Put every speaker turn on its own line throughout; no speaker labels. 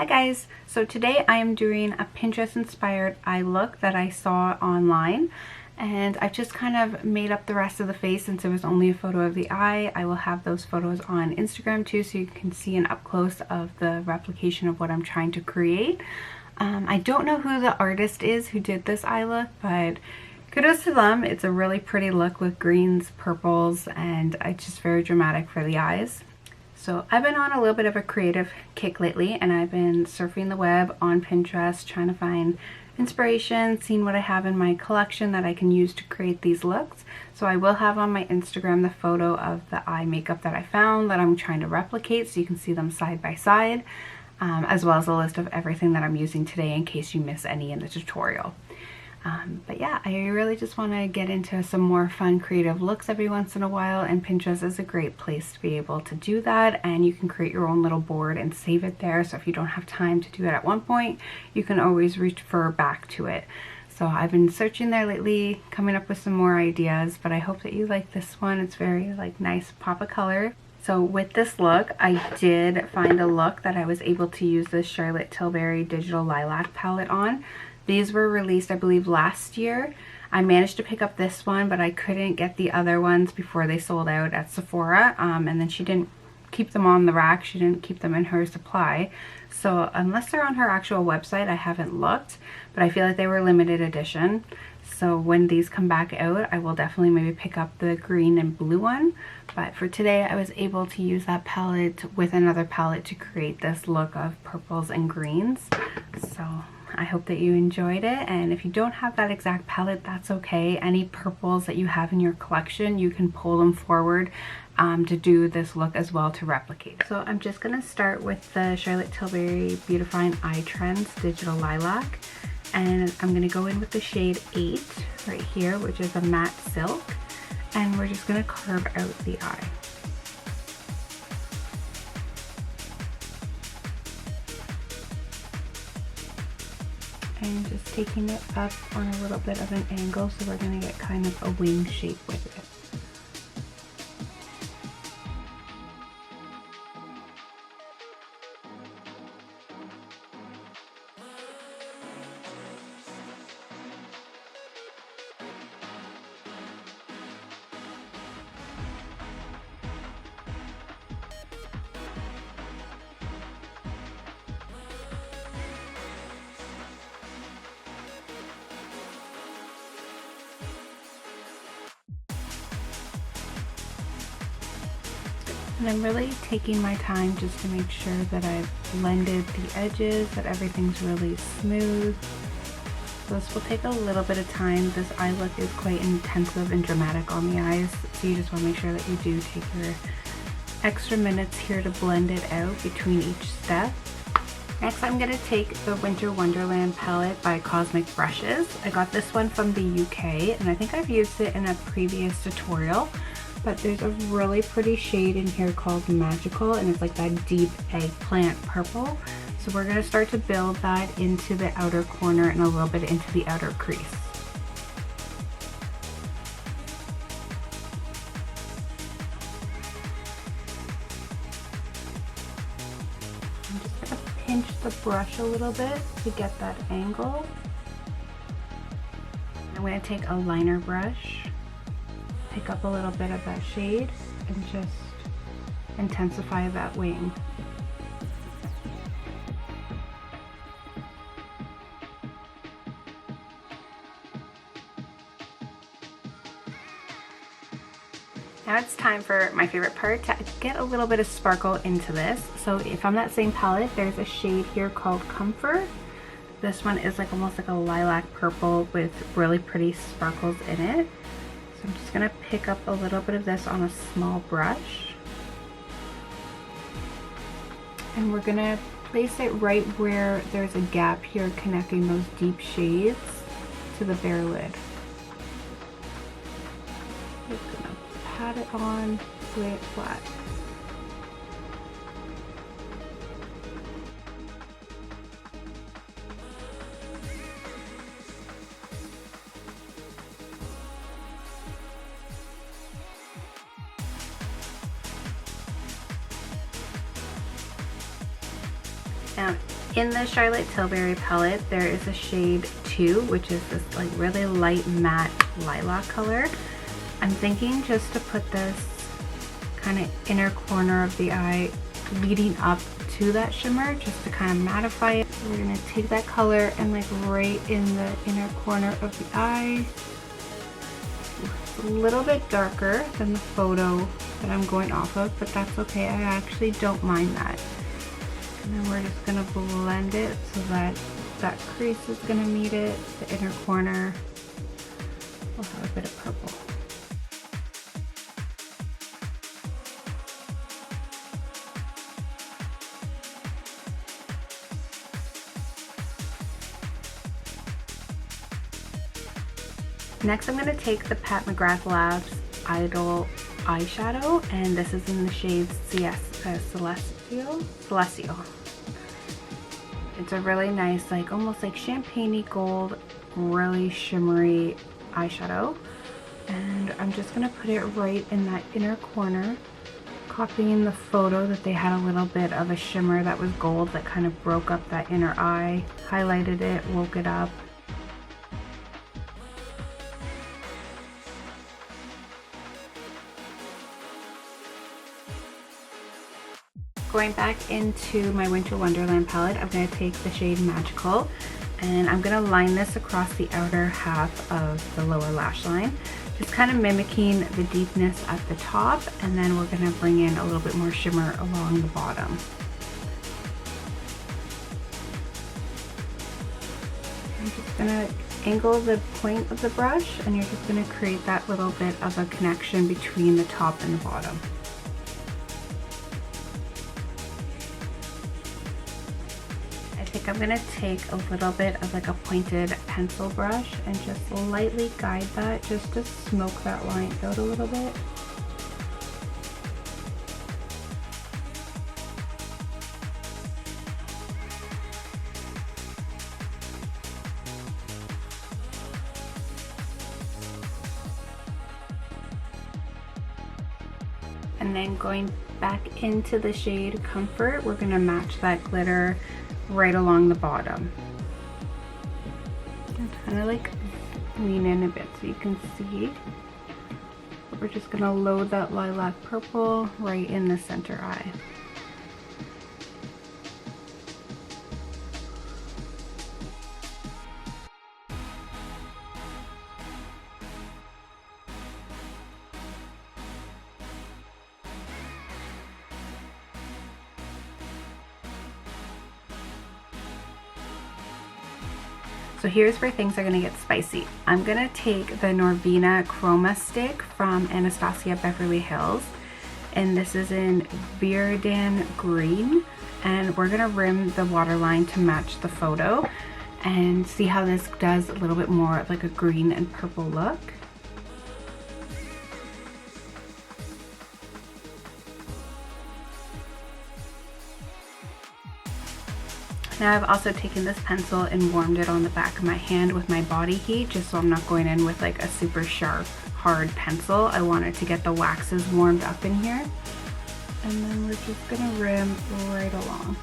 Hi guys, so today I am doing a Pinterest inspired eye look that I saw online, and I've just kind of made up the rest of the face since it was only a photo of the eye. I will have those photos on Instagram too, so you can see an up close of the replication of what I'm trying to create. I don't know who the artist is who did this eye look, but kudos to them. It's a really pretty look with greens, purples, and it's just very dramatic for the eyes. So I've been on a little bit of a creative kick lately, and I've been surfing the web on Pinterest trying to find inspiration, seeing what I have in my collection that I can use to create these looks. So I will have on my Instagram the photo of the eye makeup that I found that I'm trying to replicate, so you can see them side by side, as well as a list of everything that I'm using today in case you miss any in the tutorial. But yeah, I really just want to get into some more fun creative looks every once in a while, and Pinterest is a great place to be able to do that, and you can create your own little board and save it there, so if you don't have time to do it at one point, you can always refer back to it. So I've been searching there lately, coming up with some more ideas, but I hope that you like this one. It's very nice pop of color. So with this look, I did find a look that I was able to use this Charlotte Tilbury Digital Lilac palette on. These were released, I believe, last year. I managed to pick up this one, but I couldn't get the other ones before they sold out at Sephora. And then she didn't keep them on the rack. She didn't keep them in her supply. So unless they're on her actual website, I haven't looked. But I feel like they were limited edition. So when these come back out, I will definitely maybe pick up the green and blue one. But for today, I was able to use that palette with another palette to create this look of purples and greens. So I hope that you enjoyed it, and if you don't have that exact palette, that's okay. Any purples that you have in your collection, you can pull them forward to do this look as well to replicate. So I'm just going to start with the Charlotte Tilbury Beautifying Eye Trends Digital Lilac, and I'm going to go in with the shade 8 right here, which is a matte silk, and we're just going to carve out the eye. And just taking it up on a little bit of an angle, so we're going to get kind of a wing shape with it. And I'm really taking my time just to make sure that I've blended the edges, that everything's really smooth. So this will take a little bit of time. This eye look is quite intensive and dramatic on the eyes, so you just want to make sure that you do take your extra minutes here to blend it out between each step. Next, I'm going to take the Winter Wonderland palette by Cosmic Brushes. I got this one from the UK, and I think I've used it in a previous tutorial. But there's a really pretty shade in here called Magical, and it's like that deep eggplant purple. So we're going to start to build that into the outer corner and a little bit into the outer crease. I'm just going to pinch the brush a little bit to get that angle. I'm going to take a liner brush, pick up a little bit of that shade, and just intensify that wing. Now it's time for my favorite part, to get a little bit of sparkle into this. So if on that same palette, there's a shade here called Comfort. This one is almost like a lilac purple with really pretty sparkles in it. So I'm just going to pick up a little bit of this on a small brush, and we're going to place it right where there's a gap here connecting those deep shades to the bare lid. Just going to pat it on, lay it flat. Now, In the Charlotte Tilbury palette, there is a shade 2, which is this like really light matte lilac color. I'm thinking just to put this kind of inner corner of the eye leading up to that shimmer, just to kind of mattify it. So we're gonna take that color and like right in the inner corner of the eye. It's a little bit darker than the photo that I'm going off of, but that's okay. I actually don't mind that. And then we're just gonna blend it so that that crease is gonna meet it. The inner corner will have a bit of purple. Next, I'm gonna take the Pat McGrath Labs Idol eyeshadow, and this is in the shade Celestial. It's a really nice, like almost like champagne-y gold, really shimmery eyeshadow. And I'm just gonna put it right in that inner corner, copying the photo that they had a little bit of a shimmer that was gold that kind of broke up that inner eye, highlighted it, woke it up. Going back into my Winter Wonderland palette, I'm going to take the shade Magical, and I'm going to line this across the outer half of the lower lash line, just kind of mimicking the deepness at the top, and then we're going to bring in a little bit more shimmer along the bottom. I'm just going to angle the point of the brush, and you're just going to create that little bit of a connection between the top and the bottom. I think I'm going to take a little bit of like a pointed pencil brush and just lightly guide that, just to smoke that line out a little bit. And then going back into the shade Comfort, we're going to match that glitter right along the bottom. And kind of like lean in a bit so you can see. But we're just going to load that lilac purple right in the center eye. So here's where things are gonna get spicy. I'm gonna take the Norvina Chroma Stick from Anastasia Beverly Hills, and this is in Verdant Green, and we're gonna rim the waterline to match the photo and see how this does a little bit more of like a green and purple look. Now I've also taken this pencil and warmed it on the back of my hand with my body heat, just so I'm not going in with like a super sharp, hard pencil. I wanted to get the waxes warmed up in here. And then we're just gonna rim right along.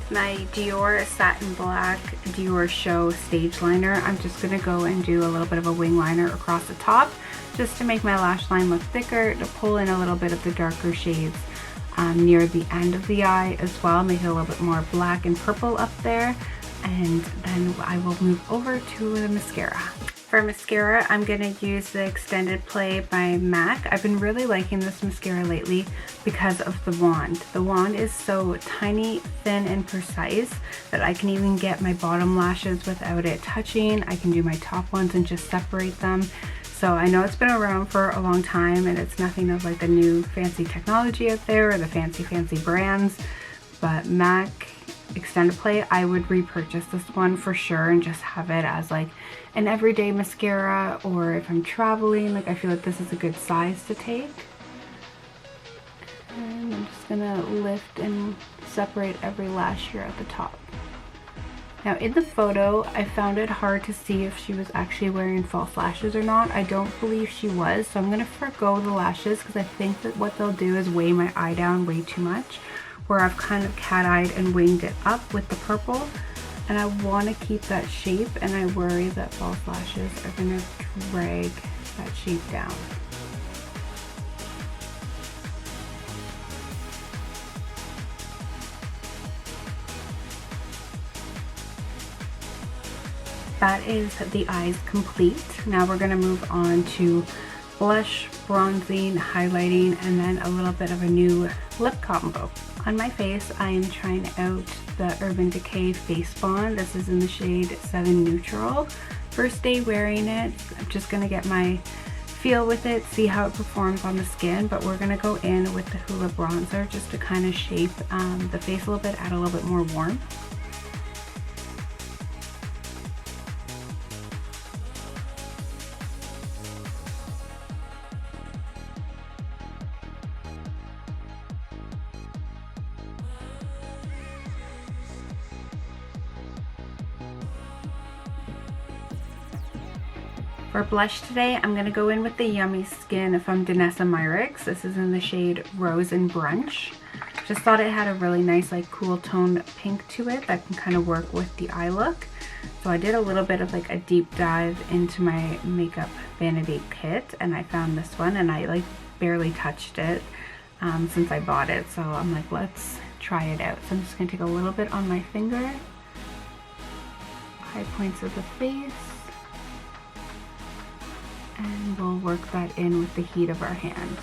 My Dior Satin Black Dior Show Stage Liner, I'm just gonna go and do a little bit of a wing liner across the top, just to make my lash line look thicker, to pull in a little bit of the darker shades near the end of the eye as well, make it a little bit more black and purple up there. And then I will move over to the mascara. For mascara, I'm going to use the Extended Play by MAC. I've been really liking this mascara lately because of the wand. The wand is so tiny, thin, and precise that I can even get my bottom lashes without it touching. I can do my top ones and just separate them. So I know it's been around for a long time, and it's nothing of like the new fancy technology out there or the fancy brands, but MAC Extended Play, I would repurchase this one for sure and just have it as like an everyday mascara, or if I'm traveling, like I feel like this is a good size to take. And I'm just gonna lift and separate every lash here at the top. Now in the photo, I found it hard to see if she was actually wearing false lashes or not. I don't believe she was, so I'm going to forgo the lashes because I think that what they'll do is weigh my eye down way too much, where I've kind of cat-eyed and winged it up with the purple. And I want to keep that shape, and I worry that false lashes are going to drag that shape down. That is the eyes complete. Now we're going to move on to blush, bronzing, highlighting, and then a little bit of a new lip combo. On my face, I am trying out the Urban Decay Face Bond. This is in the shade 7 Neutral. First day wearing it, I'm just going to get my feel with it, see how it performs on the skin, but we're going to go in with the Hoola bronzer just to kind of shape the face a little bit, add a little bit more warmth. For blush today, I'm going to go in with the Yummy Skin from Danessa Myricks. This is in the shade Rose and Brunch. Just thought it had a really nice, like, cool toned pink to it that can kind of work with the eye look. So I did a little bit of like a deep dive into my makeup vanity kit, and I found this one, and I like barely touched it since I bought it. So I'm like, let's try it out. So I'm just going to take a little bit on my finger, high points of the face, and we'll work that in with the heat of our hand.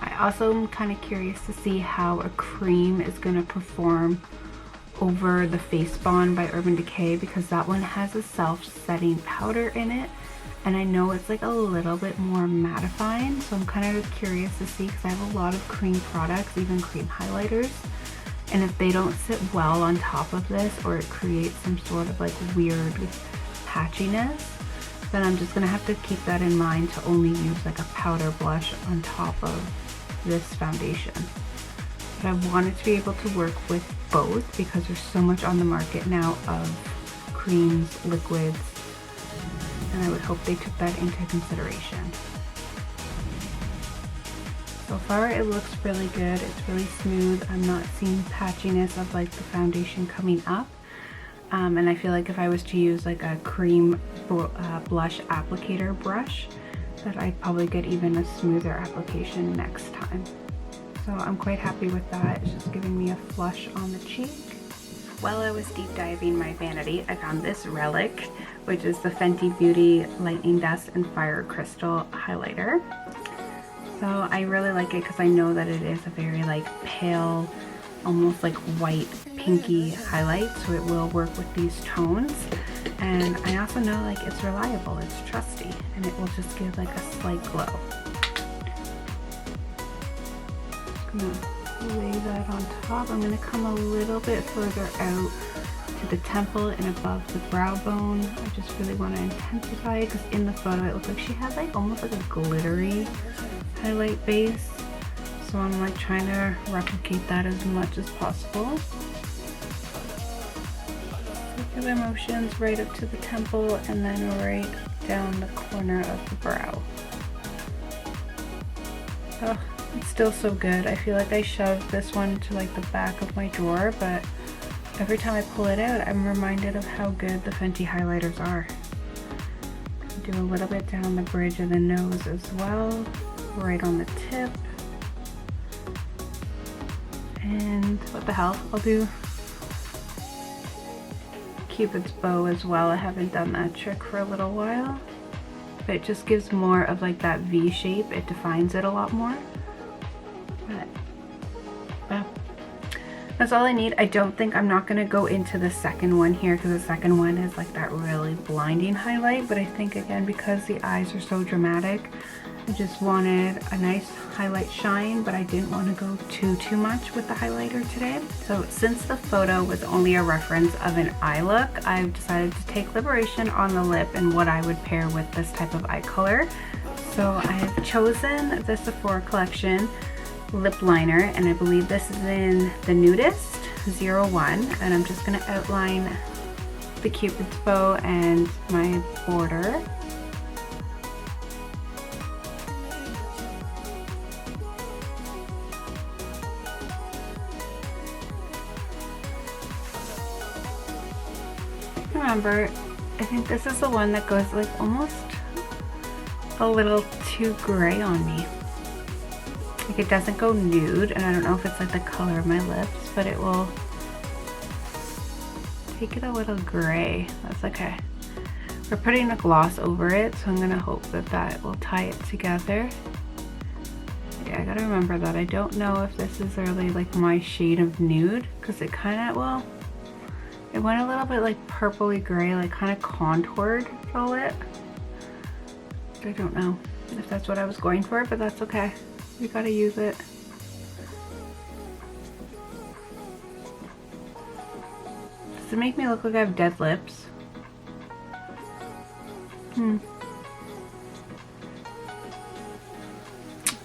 I also am kind of curious to see how a cream is going to perform over the Face Bond by Urban Decay, because that one has a self-setting powder in it, and I know it's like a little bit more mattifying, so I'm kind of curious to see, because I have a lot of cream products, even cream highlighters, and if they don't sit well on top of this, or it creates some sort of like weird patchiness, then I'm just gonna have to keep that in mind to only use like a powder blush on top of this foundation. But I wanted to be able to work with both because there's so much on the market now of creams, liquids, and I would hope they took that into consideration. So far it looks really good. It's really smooth. I'm not seeing patchiness of like the foundation coming up. And I feel like if I was to use like a cream blush applicator brush, that I'd probably get even a smoother application next time. So I'm quite happy with that. It's just giving me a flush on the cheek. While I was deep diving my vanity, I found this relic, which is the Fenty Beauty Lightning Dust and Fire Crystal highlighter. So I really like it because I know that it is a very like pale, almost like white pinky highlight, so it will work with these tones. And I also know like it's reliable, it's trusty, and it will just give like a slight glow. I'm gonna lay that on top. I'm gonna come a little bit further out to the temple and above the brow bone. I just really want to intensify it because in the photo it looked like she had like almost like a glittery highlight base. So I'm like trying to replicate that as much as possible. Circular motions right up to the temple and then right down the corner of the brow. Oh, it's still so good. I feel like I shoved this one to like the back of my drawer, but every time I pull it out, I'm reminded of how good the Fenty highlighters are. Do a little bit down the bridge of the nose as well, right on the tip. And what the hell, I'll do Cupid's bow as well. I haven't done that trick for a little while, but it just gives more of like that V shape. It defines it a lot more. But well, that's all I need. I don't think I'm not going to go into the second one here because the second one is like that really blinding highlight, but I think again because the eyes are so dramatic, I just wanted a nice highlight shine, but I didn't want to go too much with the highlighter today. So since the photo was only a reference of an eye look, I've decided to take liberation on the lip and what I would pair with this type of eye color. So I've chosen the Sephora collection lip liner, and I believe this is in the Nudist 01, and I'm just going to outline the Cupid's bow and my border. Remember, I think this is the one that goes like almost a little too gray on me. Like it doesn't go nude, and I don't know if it's like the color of my lips, but it will take it a little gray. That's okay. We're putting a gloss over it, so I'm gonna hope that that will tie it together. Yeah, I gotta remember that I don't know if this is really like my shade of nude, because it kind of, well, it went a little bit like purpley gray, like kind of contoured a little. I don't know if that's what I was going for, but that's okay. We gotta use it. Does it make me look like I have dead lips?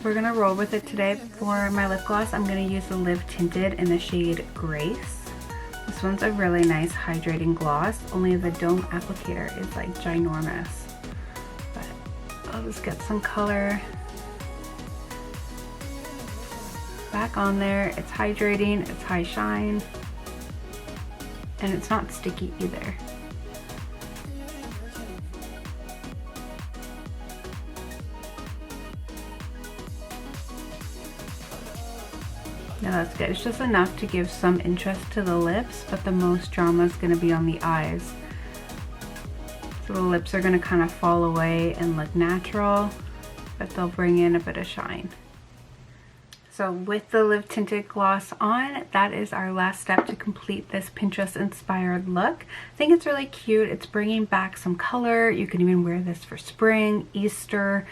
We're gonna roll with it today. For my lip gloss, I'm gonna use the Live Tinted in the shade Grace. This one's a really nice hydrating gloss, only the dome applicator is like ginormous. But I'll just get some color back on there. It's hydrating, it's high shine, and it's not sticky either. Now that's good. It's just enough to give some interest to the lips, but the most drama is going to be on the eyes. So the lips are going to kind of fall away and look natural, but they'll bring in a bit of shine. So with the Live Tinted gloss on, that is our last step to complete this Pinterest inspired look. I think it's really cute. It's bringing back some color. You can even wear this for spring, Easter,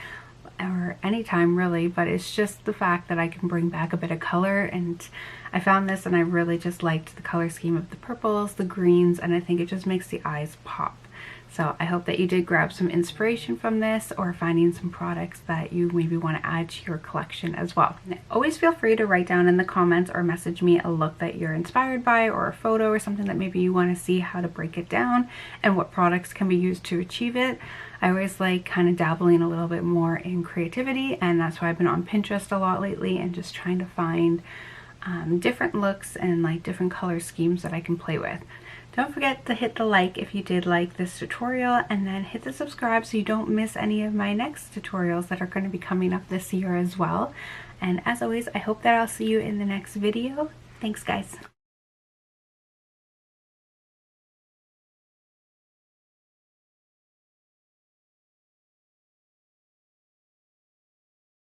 or anytime really, but it's just the fact that I can bring back a bit of color, and I found this and I really just liked the color scheme of the purples, the greens, and I think it just makes the eyes pop. So I hope that you did grab some inspiration from this, or finding some products that you maybe want to add to your collection as well. And always feel free to write down in the comments or message me a look that you're inspired by, or a photo or something that maybe you want to see how to break it down and what products can be used to achieve it. I always like kind of dabbling a little bit more in creativity, and that's why I've been on Pinterest a lot lately and just trying to find different looks and like different color schemes that I can play with. Don't forget to hit the like if you did like this tutorial, and then hit the subscribe so you don't miss any of my next tutorials that are going to be coming up this year as well. And as always, I hope that I'll see you in the next video. Thanks guys.